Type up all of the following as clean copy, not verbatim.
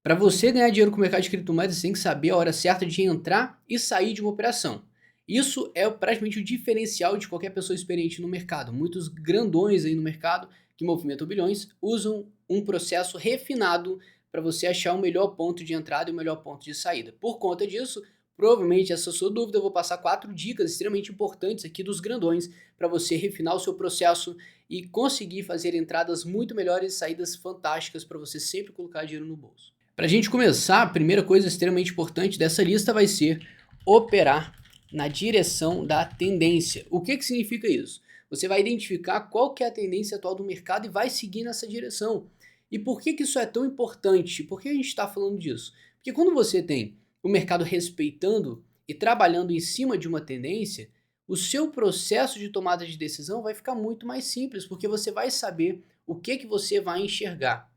Para você ganhar dinheiro com o mercado de criptomoedas, você tem que saber a hora certa de entrar e sair de uma operação. Isso é praticamente o diferencial de qualquer pessoa experiente no mercado. Muitos grandões aí no mercado que movimentam bilhões usam um processo refinado para você achar o melhor ponto de entrada e o melhor ponto de saída. Por conta disso, provavelmente essa sua dúvida, eu vou passar 4 dicas extremamente importantes aqui dos grandões para você refinar o seu processo e conseguir fazer entradas muito melhores e saídas fantásticas para você sempre colocar dinheiro no bolso. Para a gente começar, a primeira coisa extremamente importante dessa lista vai ser operar na direção da tendência. O que significa isso? Você vai identificar qual que é a tendência atual do mercado e vai seguir nessa direção. E por que isso é tão importante? Por que a gente está falando disso? Porque quando você tem o mercado respeitando e trabalhando em cima de uma tendência, o seu processo de tomada de decisão vai ficar muito mais simples, porque você vai saber o que você vai enxergar.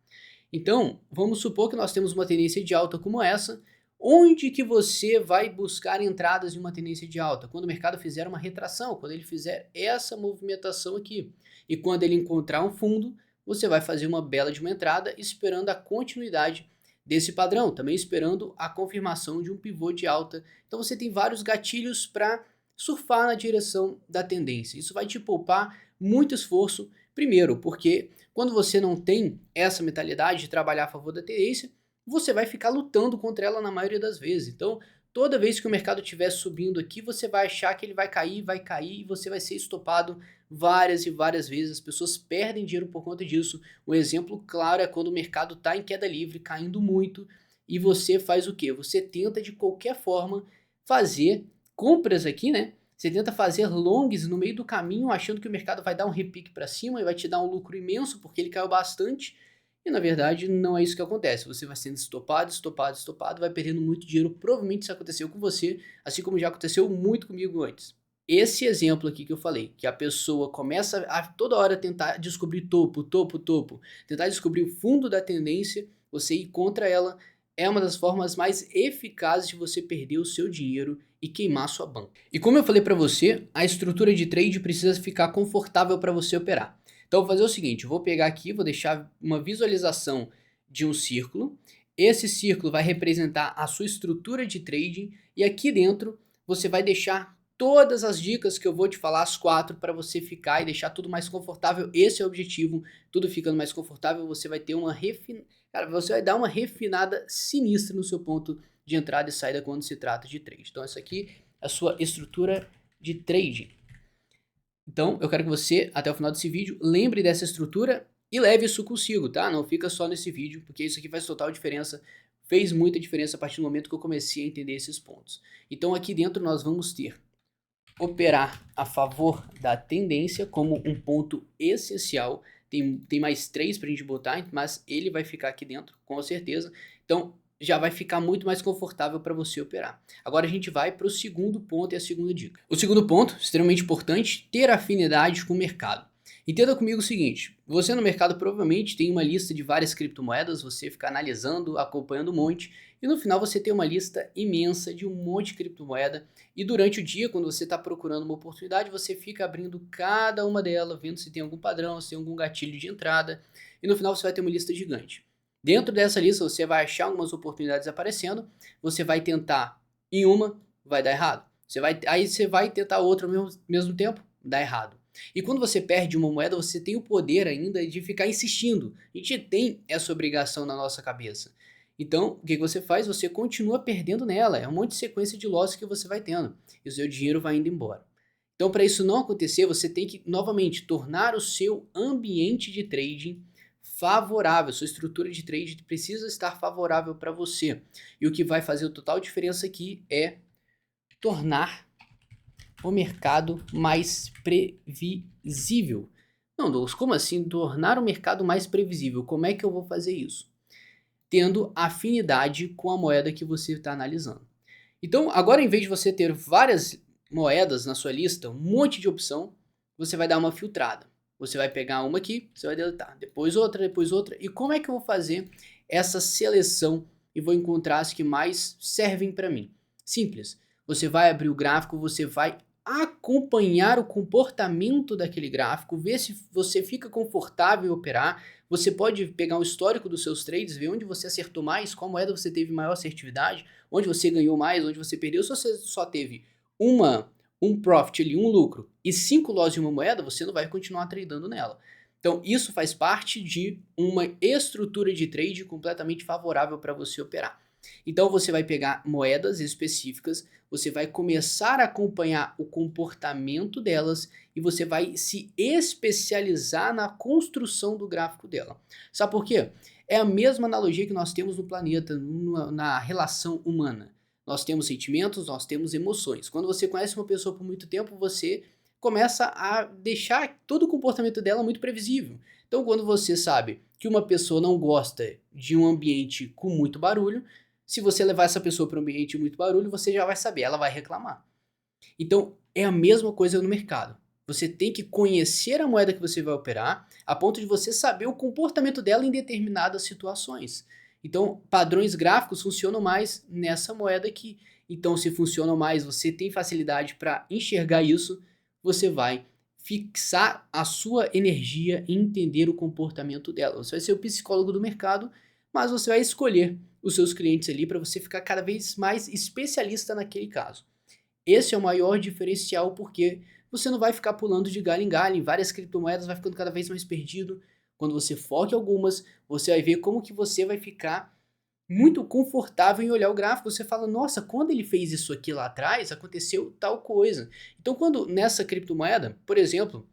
Então, vamos supor que nós temos uma tendência de alta como essa, onde que você vai buscar entradas em uma tendência de alta? Quando o mercado fizer uma retração, quando ele fizer essa movimentação aqui. E quando ele encontrar um fundo, você vai fazer uma bela de uma entrada esperando a continuidade desse padrão, também esperando a confirmação de um pivô de alta. Então você tem vários gatilhos para surfar na direção da tendência. Isso vai te poupar muito esforço, primeiro, porque quando você não tem essa mentalidade de trabalhar a favor da tendência, você vai ficar lutando contra ela na maioria das vezes. Então, toda vez que o mercado estiver subindo aqui, você vai achar que ele vai cair e você vai ser estopado várias e várias vezes. As pessoas perdem dinheiro por conta disso. Um exemplo claro é quando o mercado está em queda livre, caindo muito, e você faz o quê? Você tenta de qualquer forma fazer compras aqui, né? Você tenta fazer longs no meio do caminho, achando que o mercado vai dar um repique para cima e vai te dar um lucro imenso porque ele caiu bastante. E na verdade não é isso que acontece. Você vai sendo estopado, estopado, estopado, vai perdendo muito dinheiro. Provavelmente isso aconteceu com você, assim como já aconteceu muito comigo antes. Esse exemplo aqui que eu falei, que a pessoa começa a toda hora tentar descobrir topo, topo, topo, tentar descobrir o fundo da tendência, você ir contra ela, é uma das formas mais eficazes de você perder o seu dinheiro e queimar sua banca. E como eu falei para você, a estrutura de trade precisa ficar confortável para você operar. Então eu vou fazer o seguinte, eu vou pegar aqui, vou deixar uma visualização de um círculo. Esse círculo vai representar a sua estrutura de trading e aqui dentro você vai deixar todas as dicas que eu vou te falar, as 4, para você ficar e deixar tudo mais confortável. Esse é o objetivo, tudo ficando mais confortável, você vai ter Cara, você vai dar uma refinada sinistra no seu ponto de entrada e saída quando se trata de trade. Então essa aqui é a sua estrutura de trading. Então eu quero que você, até o final desse vídeo, lembre dessa estrutura e leve isso consigo, tá? Não fica só nesse vídeo, porque isso aqui faz total diferença, fez muita diferença a partir do momento que eu comecei a entender esses pontos. Então aqui dentro nós vamos ter operar a favor da tendência como um ponto essencial. Tem mais 3 para a gente botar, mas ele vai ficar aqui dentro, com certeza. Então, já vai ficar muito mais confortável para você operar. Agora a gente vai para o segundo ponto e a segunda dica. O segundo ponto, extremamente importante, ter afinidade com o mercado. Entenda comigo o seguinte, você no mercado provavelmente tem uma lista de várias criptomoedas, você fica analisando, acompanhando um monte, e no final você tem uma lista imensa de um monte de criptomoeda, e durante o dia, quando você está procurando uma oportunidade, você fica abrindo cada uma delas, vendo se tem algum padrão, se tem algum gatilho de entrada, e no final você vai ter uma lista gigante. Dentro dessa lista você vai achar algumas oportunidades aparecendo, você vai tentar em uma, vai dar errado. Aí você vai tentar outra ao mesmo tempo, dá errado. E quando você perde uma moeda, você tem o poder ainda de ficar insistindo. A gente tem essa obrigação na nossa cabeça. Então, o que você faz? Você continua perdendo nela. É um monte de sequência de losses que você vai tendo. E o seu dinheiro vai indo embora. Então, para isso não acontecer, você tem que, novamente, tornar o seu ambiente de trading favorável. Sua estrutura de trade precisa estar favorável para você. E o que vai fazer a total diferença aqui é tornar o mercado mais previsível. Não, Douglas, como assim tornar o mercado mais previsível? Como é que eu vou fazer isso? Tendo afinidade com a moeda que você está analisando. Então, agora em vez de você ter várias moedas na sua lista, um monte de opção, você vai dar uma filtrada. Você vai pegar uma aqui, você vai deletar, depois outra. E como é que eu vou fazer essa seleção e vou encontrar as que mais servem para mim? Simples. Você vai abrir o gráfico, você vai acompanhar o comportamento daquele gráfico, ver se você fica confortável em operar. Você pode pegar um histórico dos seus trades, ver onde você acertou mais, qual moeda você teve maior assertividade, onde você ganhou mais, onde você perdeu. Se você só teve um profit ali, um lucro e 5 loss em uma moeda, você não vai continuar tradando nela. Então isso faz parte de uma estrutura de trade completamente favorável para você operar. Então você vai pegar moedas específicas, você vai começar a acompanhar o comportamento delas e você vai se especializar na construção do gráfico dela. Sabe por quê? É a mesma analogia que nós temos no planeta, na relação humana. Nós temos sentimentos, nós temos emoções. Quando você conhece uma pessoa por muito tempo, você começa a deixar todo o comportamento dela muito previsível. Então, quando você sabe que uma pessoa não gosta de um ambiente com muito barulho, se você levar essa pessoa para um ambiente de muito barulho, você já vai saber, ela vai reclamar. Então, é a mesma coisa no mercado. Você tem que conhecer a moeda que você vai operar, a ponto de você saber o comportamento dela em determinadas situações. Então, padrões gráficos funcionam mais nessa moeda aqui. Então, se funcionam mais, você tem facilidade para enxergar isso, você vai fixar a sua energia em entender o comportamento dela. Você vai ser o psicólogo do mercado, mas você vai escolher os seus clientes ali para você ficar cada vez mais especialista naquele caso. Esse é o maior diferencial porque você não vai ficar pulando de galho em galho, em várias criptomoedas, vai ficando cada vez mais perdido. Quando você foca em algumas, você vai ver como que você vai ficar muito confortável em olhar o gráfico. Você fala, nossa, quando ele fez isso aqui lá atrás, aconteceu tal coisa. Então, quando nessa criptomoeda, por exemplo,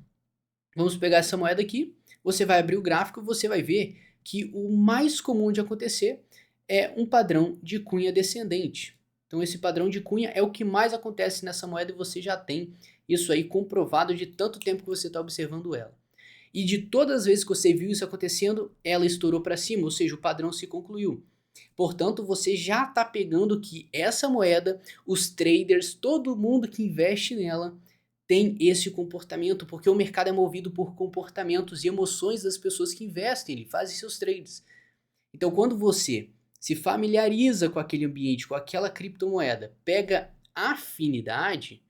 vamos pegar essa moeda aqui, você vai abrir o gráfico e você vai ver que o mais comum de acontecer é um padrão de cunha descendente. Então esse padrão de cunha é o que mais acontece nessa moeda e você já tem isso aí comprovado de tanto tempo que você está observando ela. E de todas as vezes que você viu isso acontecendo, ela estourou para cima, ou seja, o padrão se concluiu. Portanto, você já está pegando que essa moeda, os traders, todo mundo que investe nela, tem esse comportamento, porque o mercado é movido por comportamentos e emoções das pessoas que investem, ele faz seus trades. Então, quando você se familiariza com aquele ambiente, com aquela criptomoeda, pega afinidade,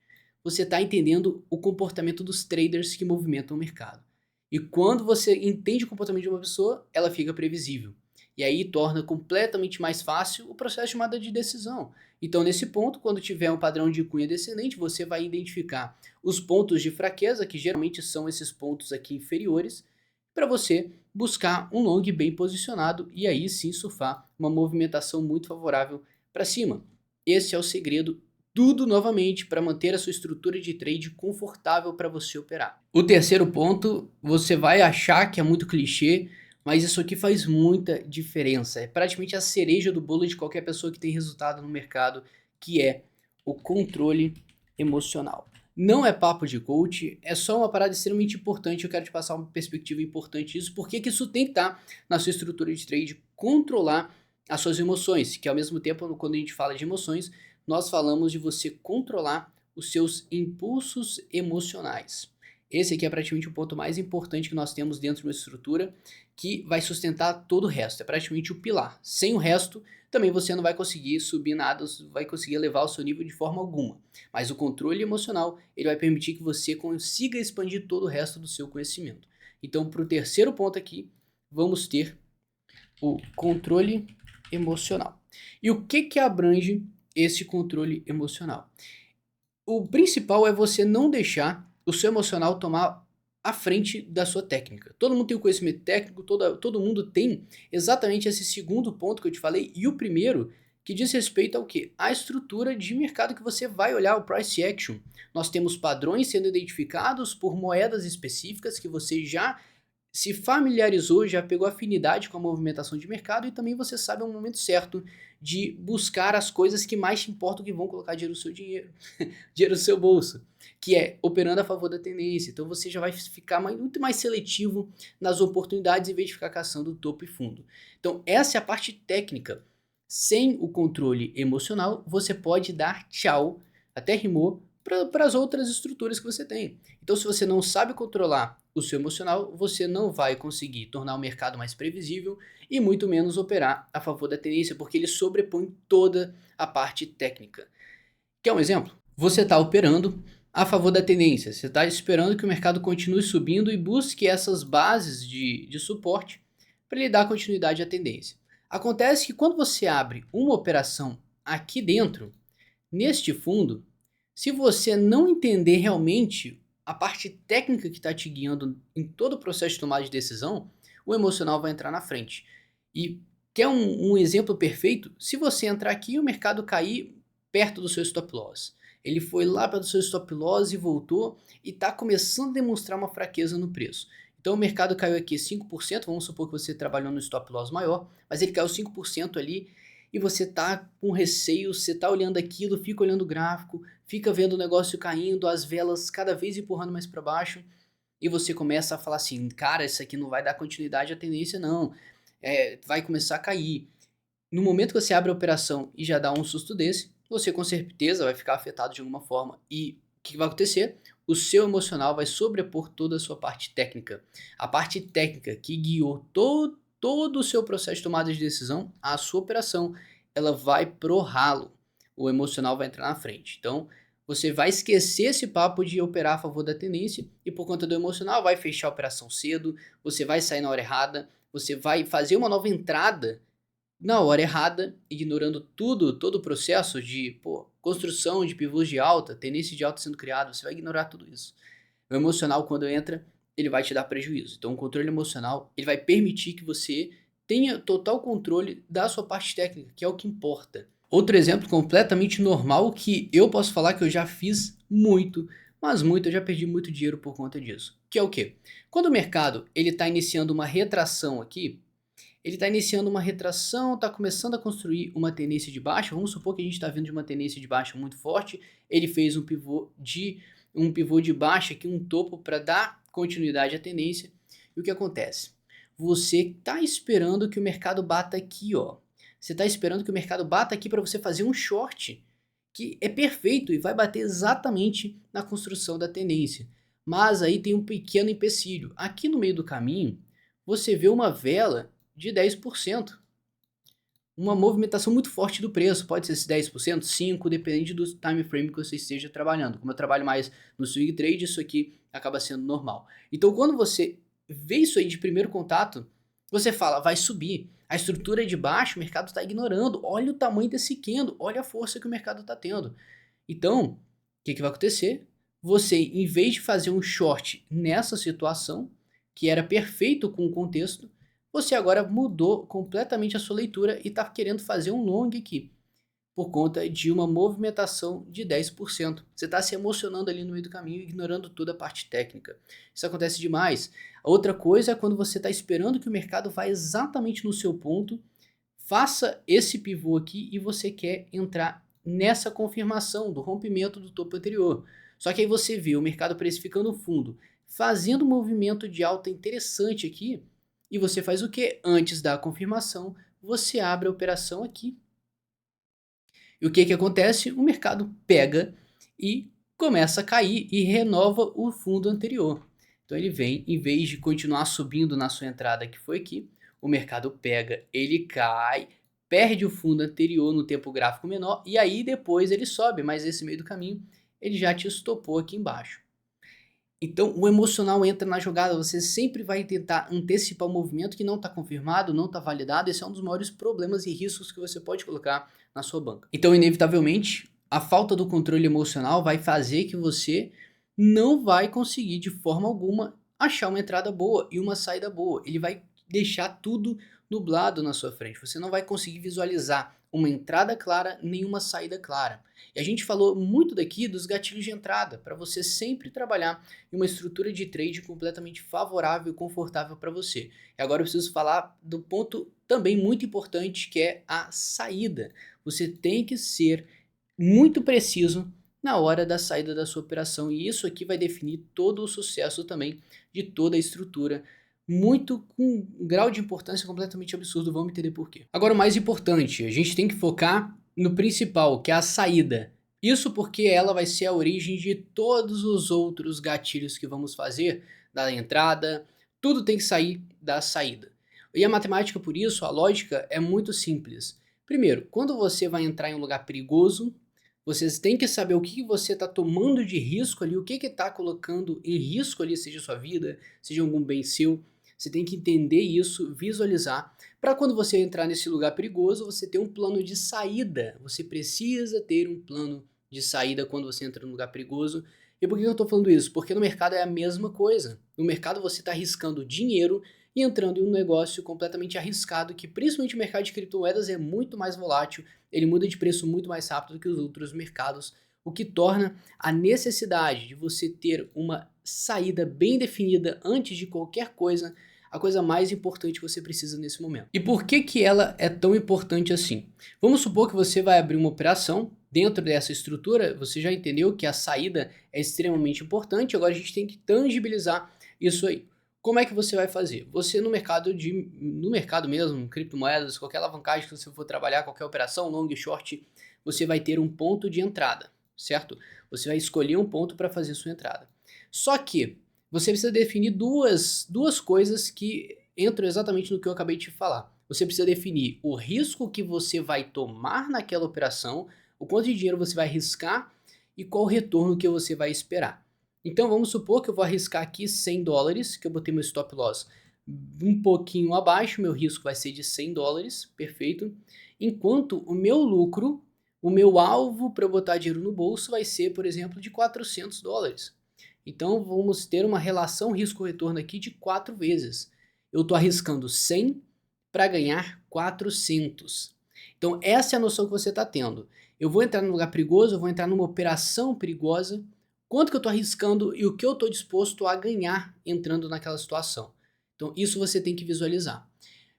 você está entendendo o comportamento dos traders que movimentam o mercado. E quando você entende o comportamento de uma pessoa, ela fica previsível. E aí torna completamente mais fácil o processo de tomada de decisão. Então, nesse ponto, quando tiver um padrão de cunha descendente, você vai identificar os pontos de fraqueza, que geralmente são esses pontos aqui inferiores, para você buscar um long bem posicionado e aí sim surfar uma movimentação muito favorável para cima. Esse é o segredo, tudo novamente para manter a sua estrutura de trade confortável para você operar. O terceiro ponto, você vai achar que é muito clichê, mas isso aqui faz muita diferença. É praticamente a cereja do bolo de qualquer pessoa que tem resultado no mercado, que é o controle emocional. Não é papo de coach, é só uma parada extremamente importante. Eu quero te passar uma perspectiva importante disso, porque que isso tem que estar na sua estrutura de trade, controlar as suas emoções, que ao mesmo tempo, quando a gente fala de emoções, nós falamos de você controlar os seus impulsos emocionais. Esse aqui é praticamente o ponto mais importante que nós temos dentro de uma estrutura que vai sustentar todo o resto. É praticamente o pilar. Sem o resto, também você não vai conseguir subir nada, vai conseguir elevar o seu nível de forma alguma. Mas o controle emocional, ele vai permitir que você consiga expandir todo o resto do seu conhecimento. Então, para o terceiro ponto aqui, vamos ter o controle emocional. E o que abrange esse controle emocional? O principal é você não deixar o seu emocional tomar à frente da sua técnica. Todo mundo tem o conhecimento técnico, todo mundo tem exatamente esse segundo ponto que eu te falei, e o primeiro que diz respeito ao que? A estrutura de mercado que você vai olhar, o price action. Nós temos padrões sendo identificados por moedas específicas que você já se familiarizou, já pegou afinidade com a movimentação de mercado e também você sabe o momento certo de buscar as coisas que mais te importam, que vão colocar dinheiro no seu dinheiro no seu bolso, que é operando a favor da tendência. Então você já vai ficar muito mais seletivo nas oportunidades em vez de ficar caçando topo e fundo. Então essa é a parte técnica. Sem o controle emocional, você pode dar tchau, até rimou, para as outras estruturas que você tem. Então se você não sabe controlar o seu emocional, você não vai conseguir tornar o mercado mais previsível e muito menos operar a favor da tendência, porque ele sobrepõe toda a parte técnica. Quer um exemplo? Você está operando a favor da tendência. Você está esperando que o mercado continue subindo e busque essas bases de suporte para ele dar continuidade à tendência. Acontece que quando você abre uma operação aqui dentro, neste fundo, se você não entender realmente a parte técnica que está te guiando em todo o processo de tomada de decisão, o emocional vai entrar na frente. E quer um exemplo perfeito? Se você entrar aqui e o mercado cair perto do seu stop loss, ele foi lá para o seu stop loss e voltou e está começando a demonstrar uma fraqueza no preço. Então o mercado caiu aqui 5%, vamos supor que você trabalhou no stop loss maior, mas ele caiu 5% ali e você tá com receio, você tá olhando aquilo, fica olhando o gráfico, fica vendo o negócio caindo, as velas cada vez empurrando mais para baixo, e você começa a falar assim, cara, isso aqui não vai dar continuidade à tendência não, vai começar a cair. No momento que você abre a operação e já dá um susto desse, você com certeza vai ficar afetado de alguma forma. E o que vai acontecer? O seu emocional vai sobrepor toda a sua parte técnica. A parte técnica que guiou todo o seu processo de tomada de decisão, a sua operação, ela vai pro ralo. O emocional vai entrar na frente. Então, você vai esquecer esse papo de operar a favor da tendência e por conta do emocional vai fechar a operação cedo, você vai sair na hora errada, você vai fazer uma nova entrada na hora errada, ignorando todo o processo de construção de pivôs de alta, tendência de alta sendo criado, você vai ignorar tudo isso. O emocional, quando entra, ele vai te dar prejuízo. Então, o controle emocional, ele vai permitir que você tenha total controle da sua parte técnica, que é o que importa. Outro exemplo completamente normal que eu posso falar que eu já fiz muito, mas muito, eu já perdi muito dinheiro por conta disso. Que é o quê? Quando o mercado ele está iniciando uma retração aqui, ele está iniciando uma retração, está começando a construir uma tendência de baixa. Vamos supor que a gente está vindo de uma tendência de baixa muito forte. Ele fez um pivô de baixa aqui, um topo para dar continuidade à tendência. E o que acontece? Você está esperando que o mercado bata aqui, ó. Você está esperando que o mercado bata aqui para você fazer um short, que é perfeito e vai bater exatamente na construção da tendência. Mas aí tem um pequeno empecilho. Aqui no meio do caminho, você vê uma vela de 10%. Uma movimentação muito forte do preço, pode ser esse 10%, 5%, depende do time frame que você esteja trabalhando. Como eu trabalho mais no swing trade, isso aqui acaba sendo normal. Então quando você vê isso aí de primeiro contato, você fala, vai subir. A estrutura é de baixo, o mercado está ignorando. Olha o tamanho desse candle, olha a força que o mercado está tendo. Então, o que vai acontecer? Você, em vez de fazer um short nessa situação, que era perfeito com o contexto, você agora mudou completamente a sua leitura e está querendo fazer um long aqui, por conta de uma movimentação de 10%. Você está se emocionando ali no meio do caminho, ignorando toda a parte técnica. Isso acontece demais. A outra coisa é quando você está esperando que o mercado vá exatamente no seu ponto, faça esse pivô aqui e você quer entrar nessa confirmação do rompimento do topo anterior. Só que aí você vê o mercado precificando o fundo, fazendo um movimento de alta interessante aqui, e você faz o que? Antes da confirmação, você abre a operação aqui. E o que acontece? O mercado pega e começa a cair e renova o fundo anterior. Então ele vem, em vez de continuar subindo na sua entrada que foi aqui, o mercado pega, ele cai, perde o fundo anterior no tempo gráfico menor e aí depois ele sobe, mas nesse meio do caminho ele já te estopou aqui embaixo. Então o emocional entra na jogada, você sempre vai tentar antecipar o movimento que não está confirmado, não está validado, esse é um dos maiores problemas e riscos que você pode colocar na sua banca. Então inevitavelmente a falta do controle emocional vai fazer que você não vai conseguir de forma alguma achar uma entrada boa e uma saída boa, ele vai deixar tudo nublado na sua frente, você não vai conseguir visualizar uma entrada clara nem uma saída clara. E a gente falou muito daqui dos gatilhos de entrada, para você sempre trabalhar em uma estrutura de trade completamente favorável e confortável para você. E agora eu preciso falar do ponto também muito importante que é a saída. Você tem que ser muito preciso na hora da saída da sua operação e isso aqui vai definir todo o sucesso também de toda a estrutura. Muito com um grau de importância completamente absurdo, vamos entender por quê. Agora o mais importante, a gente tem que focar no principal, que é a saída. Isso porque ela vai ser a origem de todos os outros gatilhos que vamos fazer, da entrada, tudo tem que sair da saída. E a matemática, por isso, a lógica é muito simples. Primeiro, quando você vai entrar em um lugar perigoso, Vocês têm que saber o que você está tomando de risco ali, o que está colocando em risco ali, seja sua vida, seja algum bem seu. Você tem que entender isso, visualizar, para quando você entrar nesse lugar perigoso, você ter um plano de saída. Você precisa ter um plano de saída quando você entra num lugar perigoso. E por que eu estou falando isso? Porque no mercado é a mesma coisa. No mercado você está arriscando dinheiro e entrando em um negócio completamente arriscado, que principalmente o mercado de criptomoedas é muito mais volátil, ele muda de preço muito mais rápido do que os outros mercados, o que torna a necessidade de você ter uma saída bem definida antes de qualquer coisa a coisa mais importante que você precisa nesse momento. E por que que ela é tão importante assim? Vamos supor que você vai abrir uma operação. Dentro dessa estrutura, você já entendeu que a saída é extremamente importante, agora a gente tem que tangibilizar isso aí. Como é que você vai fazer? Você no mercado mesmo, criptomoedas, qualquer alavancagem que você for trabalhar, qualquer operação, long e short, você vai ter um ponto de entrada, certo? Você vai escolher um ponto para fazer sua entrada. Só que você precisa definir duas coisas que entram exatamente no que eu acabei de falar. Você precisa definir o risco que você vai tomar naquela operação, o quanto de dinheiro você vai arriscar e qual o retorno que você vai esperar. Então vamos supor que eu vou arriscar aqui $100, que eu botei meu stop loss um pouquinho abaixo, meu risco vai ser de $100, perfeito. Enquanto o meu lucro, o meu alvo para eu botar dinheiro no bolso vai ser, por exemplo, de $400. Então vamos ter uma relação risco-retorno aqui de 4 vezes. Eu estou arriscando 100 para ganhar 400. Então essa é a noção que você está tendo. Eu vou entrar num lugar perigoso, eu vou entrar numa operação perigosa, quanto que eu estou arriscando e o que eu estou disposto a ganhar entrando naquela situação. Então isso você tem que visualizar.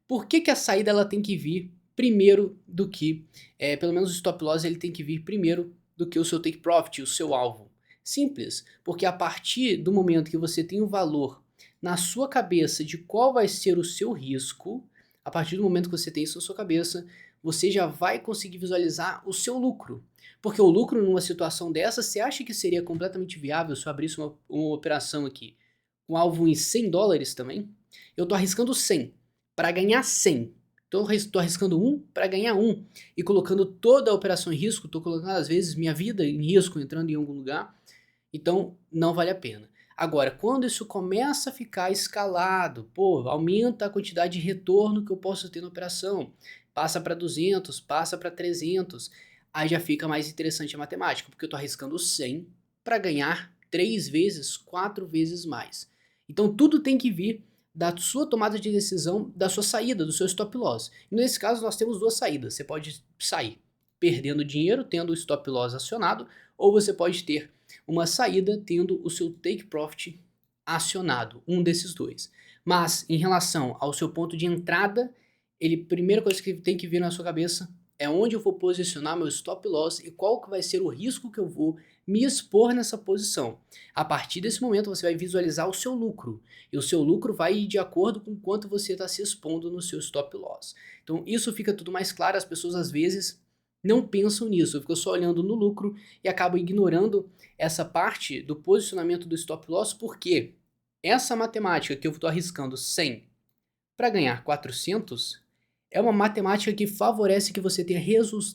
Por que que a saída ela tem que vir primeiro do que, pelo menos o stop loss ele tem que vir primeiro do que o seu take profit, o seu alvo? Simples, porque a partir do momento que você tem o valor na sua cabeça de qual vai ser o seu risco, a partir do momento que você tem isso na sua cabeça, você já vai conseguir visualizar o seu lucro. Porque o lucro numa situação dessa, você acha que seria completamente viável se eu abrisse uma operação aqui com alvo em $100 também? Eu estou arriscando 100 para ganhar 100. Então eu estou arriscando 1 para ganhar 1. E colocando toda a operação em risco, estou colocando às vezes minha vida em risco entrando em algum lugar. Então não vale a pena. Agora, quando isso começa a ficar escalado, pô, aumenta a quantidade de retorno que eu posso ter na operação, passa para 200, passa para 300, aí já fica mais interessante a matemática, porque eu estou arriscando 100 para ganhar 3 vezes, 4 vezes mais. Então tudo tem que vir da sua tomada de decisão, da sua saída, do seu stop loss. E nesse caso nós temos duas saídas, você pode sair perdendo dinheiro, tendo o stop loss acionado, ou você pode ter uma saída tendo o seu take profit acionado, um desses dois. Mas em relação ao seu ponto de entrada, primeira coisa que tem que vir na sua cabeça é onde eu vou posicionar meu stop loss e qual que vai ser o risco que eu vou me expor nessa posição. A partir desse momento você vai visualizar o seu lucro, e o seu lucro vai ir de acordo com quanto você está se expondo no seu stop loss. Então isso fica tudo mais claro, as pessoas às vezes não pensam nisso, ficam só olhando no lucro e acabam ignorando essa parte do posicionamento do stop loss, porque essa matemática que eu estou arriscando 100 para ganhar 400 é uma matemática que favorece que você tenha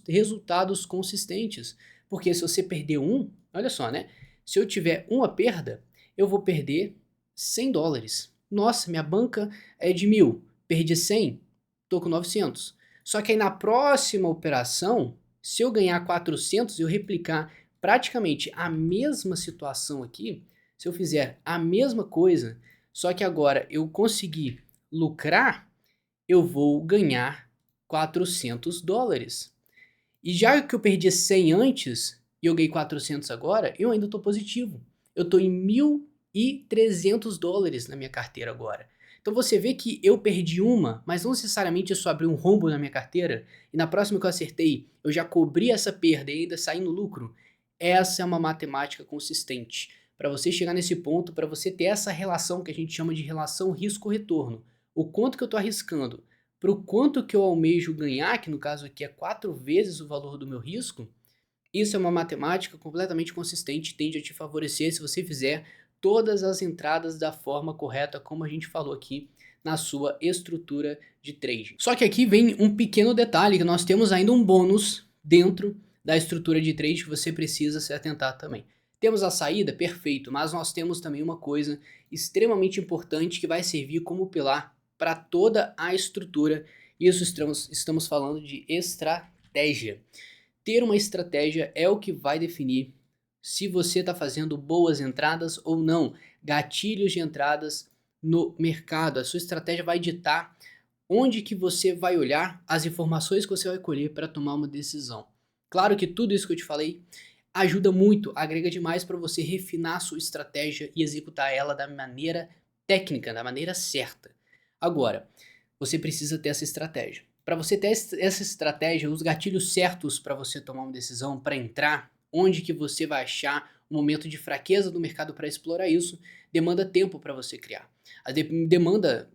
resultados consistentes, porque se você perder um, olha só, né? Se eu tiver uma perda, eu vou perder $100. Nossa, minha banca é de 1.000, perdi 100, estou com 900. Só que aí na próxima operação, se eu ganhar 400 e eu replicar praticamente a mesma situação aqui, se eu fizer a mesma coisa, só que agora eu conseguir lucrar, eu vou ganhar $400. E já que eu perdi 100 antes e eu ganhei 400 agora, eu ainda estou positivo. Eu estou em $1.300 na minha carteira agora. Então você vê que eu perdi uma, mas não necessariamente isso abriu um rombo na minha carteira, e na próxima que eu acertei, eu já cobri essa perda e ainda saí no lucro. Essa é uma matemática consistente. Para você chegar nesse ponto, para você ter essa relação que a gente chama de relação risco-retorno. O quanto que eu estou arriscando, para o quanto que eu almejo ganhar, que no caso aqui é 4 vezes o valor do meu risco, isso é uma matemática completamente consistente, tende a te favorecer se você fizer todas as entradas da forma correta, como a gente falou aqui na sua estrutura de trading. Só que aqui vem um pequeno detalhe, que nós temos ainda um bônus dentro da estrutura de trade que você precisa se atentar também. Temos a saída? Perfeito, mas nós temos também uma coisa extremamente importante que vai servir como pilar para toda a estrutura. Isso estamos falando de estratégia. Ter uma estratégia é o que vai definir se você está fazendo boas entradas ou não, gatilhos de entradas no mercado. A sua estratégia vai ditar onde que você vai olhar, as informações que você vai colher para tomar uma decisão. Claro que tudo isso que eu te falei ajuda muito, agrega demais para você refinar a sua estratégia e executar ela da maneira técnica, da maneira certa. Agora, você precisa ter essa estratégia. Para você ter essa estratégia, os gatilhos certos para você tomar uma decisão, para entrar, onde que você vai achar um momento de fraqueza do mercado para explorar isso, demanda tempo para você criar. Demanda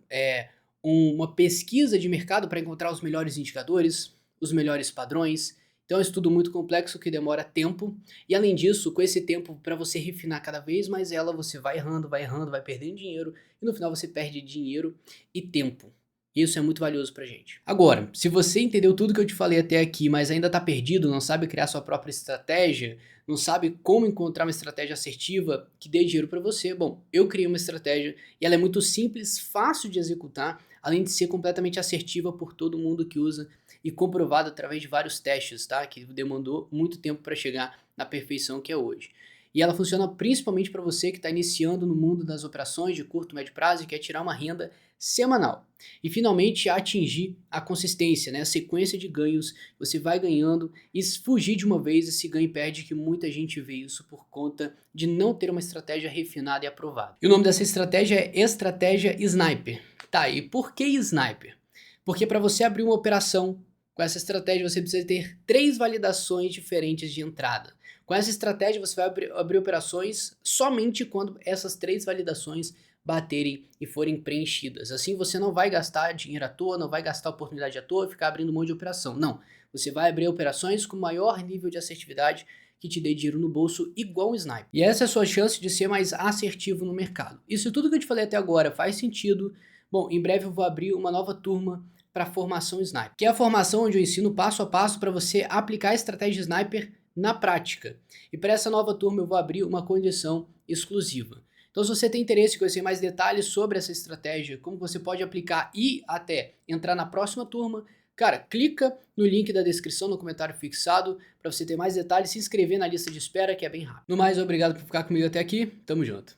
uma pesquisa de mercado para encontrar os melhores indicadores, os melhores padrões. Então é um estudo muito complexo que demora tempo. E além disso, com esse tempo para você refinar cada vez mais ela, você vai errando, vai perdendo dinheiro. E no final você perde dinheiro e tempo. Isso é muito valioso pra gente. Agora, se você entendeu tudo que eu te falei até aqui, mas ainda tá perdido, não sabe criar sua própria estratégia, não sabe como encontrar uma estratégia assertiva que dê dinheiro para você, bom, eu criei uma estratégia e ela é muito simples, fácil de executar, além de ser completamente assertiva por todo mundo que usa e comprovada através de vários testes, tá? Que demandou muito tempo para chegar na perfeição que é hoje. E ela funciona principalmente para você que está iniciando no mundo das operações de curto, médio prazo e quer tirar uma renda semanal. E finalmente atingir a consistência, né? A sequência de ganhos, você vai ganhando e fugir de uma vez esse ganho e perde, que muita gente vê isso por conta de não ter uma estratégia refinada e aprovada. E o nome dessa estratégia é Estratégia Sniper. Tá, e por que Sniper? Porque para você abrir uma operação com essa estratégia você precisa ter 3 validações diferentes de entrada. Com essa estratégia você vai abrir operações somente quando essas 3 validações baterem e forem preenchidas. Assim você não vai gastar dinheiro à toa, não vai gastar oportunidade à toa e ficar abrindo um monte de operação. Não, você vai abrir operações com maior nível de assertividade que te dê dinheiro no bolso igual um sniper. E essa é a sua chance de ser mais assertivo no mercado. Isso tudo que eu te falei até agora faz sentido. Bom, em breve eu vou abrir uma nova turma para formação Sniper, que é a formação onde eu ensino passo a passo para você aplicar a estratégia Sniper na prática. E para essa nova turma eu vou abrir uma condição exclusiva. Então, se você tem interesse em conhecer mais detalhes sobre essa estratégia, como você pode aplicar e até entrar na próxima turma, cara, clica no link da descrição, no comentário fixado, para você ter mais detalhes, se inscrever na lista de espera, que é bem rápido. No mais, obrigado por ficar comigo até aqui, tamo junto.